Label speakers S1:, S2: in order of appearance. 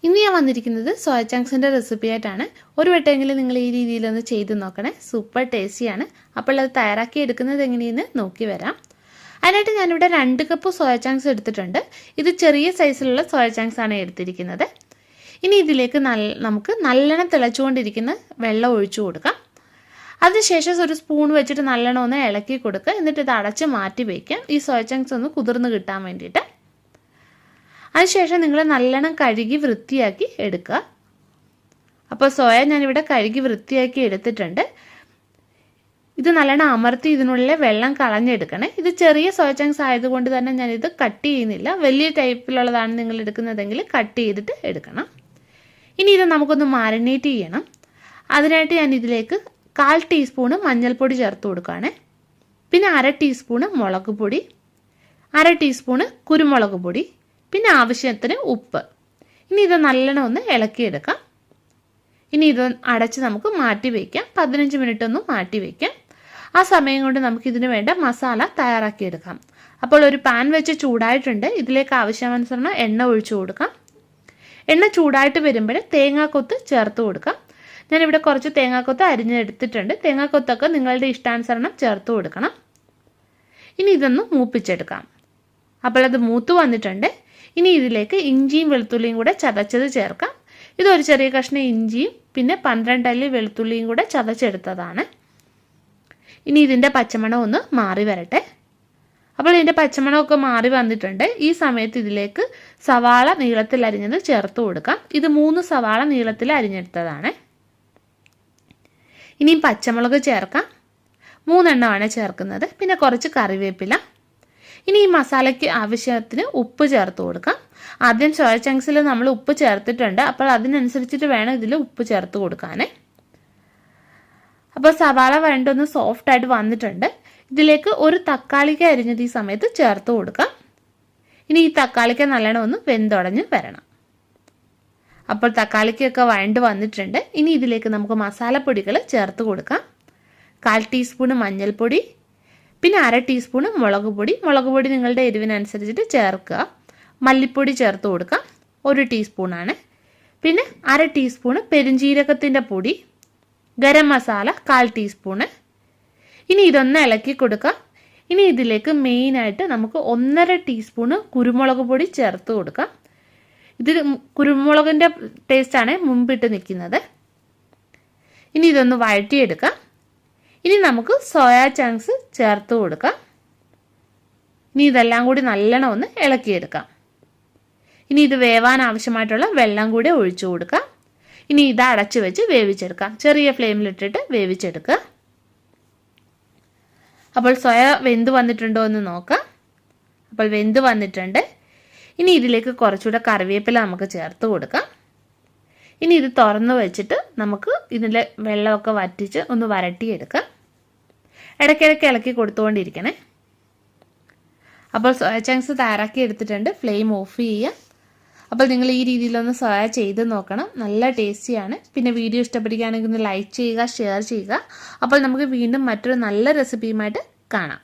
S1: ഇന്ന് ഞാൻ വന്നിരിക്കുന്നത് സോയ ചങ്ക്സിൻ്റെ റെസിപ്പി ആയിട്ടാണ്. ഒരു വട്ടമെങ്കിലും നിങ്ങൾ ഈ രീതിയിലൊന്ന് ചെയ്ത് നോക്കണേ, സൂപ്പർ ടേസ്റ്റിയാണ്. അപ്പോൾ അത് തയ്യാറാക്കി എടുക്കുന്നത് എങ്ങനെയെന്ന് നോക്കി വരാം. അതിനായിട്ട് ഞാനിവിടെ 2 കപ്പ് സോയ ചങ്ക്സ് എടുത്തിട്ടുണ്ട്. ഇത് ചെറിയ സൈസിലുള്ള സോയ ചങ്ക്സ് ആണ് എടുത്തിരിക്കുന്നത്. ഇനി ഇതിലേക്ക് നമുക്ക് നല്ലോണം തിളച്ചുകൊണ്ടിരിക്കുന്ന വെള്ളം ഒഴിച്ചു കൊടുക്കാം. അതിനുശേഷം ഒരു സ്പൂൺ വെച്ചിട്ട് നല്ലോണം ഒന്ന് ഇളക്കി കൊടുക്കുക. എന്നിട്ട് ഇത് അടച്ച് മാറ്റി വയ്ക്കാം, ഈ സോയ ചങ്ക്സ് ഒന്ന് കുതിർന്ന് കിട്ടാൻ വേണ്ടിയിട്ട്. അതിനുശേഷം നിങ്ങൾ നല്ലോണം കഴുകി വൃത്തിയാക്കി എടുക്കുക. അപ്പോൾ സോയ ഞാനിവിടെ കഴുകി വൃത്തിയാക്കി എടുത്തിട്ടുണ്ട്. ഇത് നല്ലോണം അമർത്തി ഇതിനുള്ളിലെ വെള്ളം കളഞ്ഞെടുക്കണേ. ഇത് ചെറിയ സോയ ചങ്ക്സ് ആയതുകൊണ്ട് തന്നെ ഞാനിത് കട്ട് ചെയ്യുന്നില്ല. വലിയ ടൈപ്പിലുള്ളതാണ് നിങ്ങൾ എടുക്കുന്നതെങ്കിൽ കട്ട് ചെയ്തിട്ട് എടുക്കണം. ഇനി ഇത് നമുക്കൊന്ന് മാരിനേറ്റ് ചെയ്യണം. അതിനായിട്ട് ഞാൻ ഇതിലേക്ക് 1/4 ടീസ്പൂണ് മഞ്ഞൾപ്പൊടി ചേർത്ത് കൊടുക്കുകയാണ്. പിന്നെ 1/2 ടീസ്പൂണ് മുളക് പൊടി, 1/2 ടീസ്പൂണ് കുരുമുളക് പൊടി, പിന്നെ ആവശ്യത്തിന് ഉപ്പ്. ഇനി ഇത് നല്ലോണം ഒന്ന് ഇളക്കിയെടുക്കാം. ഇനി ഇത് അടച്ച് നമുക്ക് മാറ്റി വയ്ക്കാം. 15 മിനിറ്റ് ഒന്ന് മാറ്റി വയ്ക്കാം. ആ സമയം കൊണ്ട് നമുക്കിതിന് വേണ്ട മസാല തയ്യാറാക്കിയെടുക്കാം. അപ്പോൾ ഒരു പാൻ വെച്ച് ചൂടായിട്ടുണ്ട്. ഇതിലേക്ക് ആവശ്യാനുസരണം എണ്ണ ഒഴിച്ചു കൊടുക്കാം. എണ്ണ ചൂടായിട്ട് വരുമ്പോൾ തേങ്ങാക്കൊത്ത് ചേർത്ത് കൊടുക്കാം. ഞാനിവിടെ കുറച്ച് തേങ്ങാക്കൊത്ത് അരിഞ്ഞെടുത്തിട്ടുണ്ട്. തേങ്ങാക്കൊത്തൊക്കെ നിങ്ങളുടെ ഇഷ്ടാനുസരണം ചേർത്ത് കൊടുക്കണം. ഇനി ഇതൊന്ന് മൂപ്പിച്ചെടുക്കാം. അപ്പോൾ അത് മൂത്ത് വന്നിട്ടുണ്ട്. ഇനി ഇതിലേക്ക് ഇഞ്ചിയും വെളുത്തുള്ളിയും കൂടെ ചതച്ചത് ചേർക്കാം. ഇതൊരു ചെറിയ കഷ്ണം ഇഞ്ചിയും പിന്നെ 12 അല്ലി വെളുത്തുള്ളിയും കൂടെ ചതച്ചെടുത്തതാണ്. ഇനി ഇതിൻ്റെ പച്ചമണം ഒന്ന് മാറി വരട്ടെ. അപ്പോൾ ഇതിൻ്റെ പച്ചമണമൊക്കെ മാറി വന്നിട്ടുണ്ട്. ഈ സമയത്ത് ഇതിലേക്ക് സവാള നീളത്തിൽ അരിഞ്ഞത് ചേർത്ത് കൊടുക്കാം. ഇത് 3 സവാള നീളത്തിൽ അരിഞ്ഞെടുത്തതാണ്. ഇനിയും പച്ചമുളക് ചേർക്കാം. 3 എണ്ണമാണ് ചേർക്കുന്നത്. പിന്നെ കുറച്ച് കറിവേപ്പില. ഇനി ഈ മസാലയ്ക്ക് ആവശ്യത്തിന് ഉപ്പ് ചേർത്ത് കൊടുക്കാം. ആദ്യം സോയ ചങ്ക്സിൽ നമ്മൾ ഉപ്പ് ചേർത്തിട്ടുണ്ട്. അപ്പോൾ അതിനനുസരിച്ചിട്ട് വേണം ഇതിൽ ഉപ്പ് ചേർത്ത് കൊടുക്കാൻ. അപ്പോൾ സവാള വരണ്ടൊന്ന് സോഫ്റ്റായിട്ട് വന്നിട്ടുണ്ട്. ഇതിലേക്ക് ഒരു തക്കാളിക്ക അരിഞ്ഞത് ഈ സമയത്ത് ചേർത്ത് കൊടുക്കാം. ഇനി ഈ തക്കാളിക്ക നല്ലോണം ഒന്ന് വെന്തുടഞ്ഞ് വരണം. അപ്പോൾ തക്കാളിക്കൊക്കെ വഴണ്ട് വന്നിട്ടുണ്ട്. ഇനി ഇതിലേക്ക് നമുക്ക് മസാലപ്പൊടികൾ ചേർത്ത് കൊടുക്കാം. 1/4 ടീസ്പൂണ് മഞ്ഞൾപ്പൊടി, പിന്നെ 1/2 ടീസ്പൂണ് മുളക് പൊടി. മുളക് പൊടി നിങ്ങളുടെ എരിവിനനുസരിച്ചിട്ട് ചേർക്കുക. മല്ലിപ്പൊടി ചേർത്ത് കൊടുക്കാം, 1 ടീസ്പൂണാണ്. പിന്നെ 1/2 ടീസ്പൂണ് പെരുംജീരകത്തിൻ്റെ പൊടി, ഗരം മസാല 1/4 ടീസ്പൂണ്. ഇനി ഇതൊന്ന് ഇളക്കി കൊടുക്കാം. ഇനി ഇതിലേക്ക് മെയിനായിട്ട് നമുക്ക് 1.5 ടീസ്പൂണ് കുരുമുളക് പൊടി ചേർത്ത് കൊടുക്കാം. ഇതിൽ കുരുമുളകിൻ്റെ ടേസ്റ്റാണ് മുമ്പിട്ട് നിൽക്കുന്നത്. ഇനി ഇതൊന്ന് വഴറ്റിയെടുക്കാം. ഇനി നമുക്ക് സോയ ചങ്ക്സ് ചേർത്ത് കൊടുക്കാം. ഇനി ഇതെല്ലാം കൂടി നല്ലോണം ഒന്ന് ഇളക്കിയെടുക്കാം. ഇനി ഇത് വേവാൻ ആവശ്യമായിട്ടുള്ള വെള്ളം കൂടി ഒഴിച്ചു കൊടുക്കാം. ഇനി ഇത് അടച്ചു വെച്ച് വേവിച്ചെടുക്കാം. ചെറിയ ഫ്ലെയിമിലിട്ടിട്ട് വേവിച്ചെടുക്കുക. അപ്പോൾ സോയ വെന്ത് വന്നിട്ടുണ്ടോ എന്ന് നോക്കാം. അപ്പോൾ വെന്ത് വന്നിട്ടുണ്ട്. ഇനി ഇതിലേക്ക് കുറച്ചുകൂടെ കറിവേപ്പില നമുക്ക് ചേർത്ത് കൊടുക്കാം. ഇനി ഇത് തുറന്ന് വെച്ചിട്ട് നമുക്ക് ഇതിൻ്റെ വെള്ളമൊക്കെ വറ്റിച്ച് ഒന്ന് വരട്ടിയെടുക്കാം. ഇടയ്ക്കിടയ്ക്ക് ഇളക്കി കൊടുത്തുകൊണ്ടിരിക്കണേ. അപ്പോൾ സോയ ചങ്ക്സ് തയ്യാറാക്കി എടുത്തിട്ടുണ്ട്. ഫ്ലെയിം ഓഫ് ചെയ്യുക. അപ്പോൾ നിങ്ങൾ ഈ രീതിയിലൊന്ന് സോയ ചെയ്ത് നോക്കണം, നല്ല ടേസ്റ്റിയാണ്. പിന്നെ വീഡിയോ ഇഷ്ടപ്പെടുകയാണെങ്കിൽ ഒന്ന് ലൈക്ക് ചെയ്യുക, ഷെയർ ചെയ്യുക. അപ്പോൾ നമുക്ക് വീണ്ടും മറ്റൊരു നല്ല റെസിപ്പിയുമായിട്ട് കാണാം.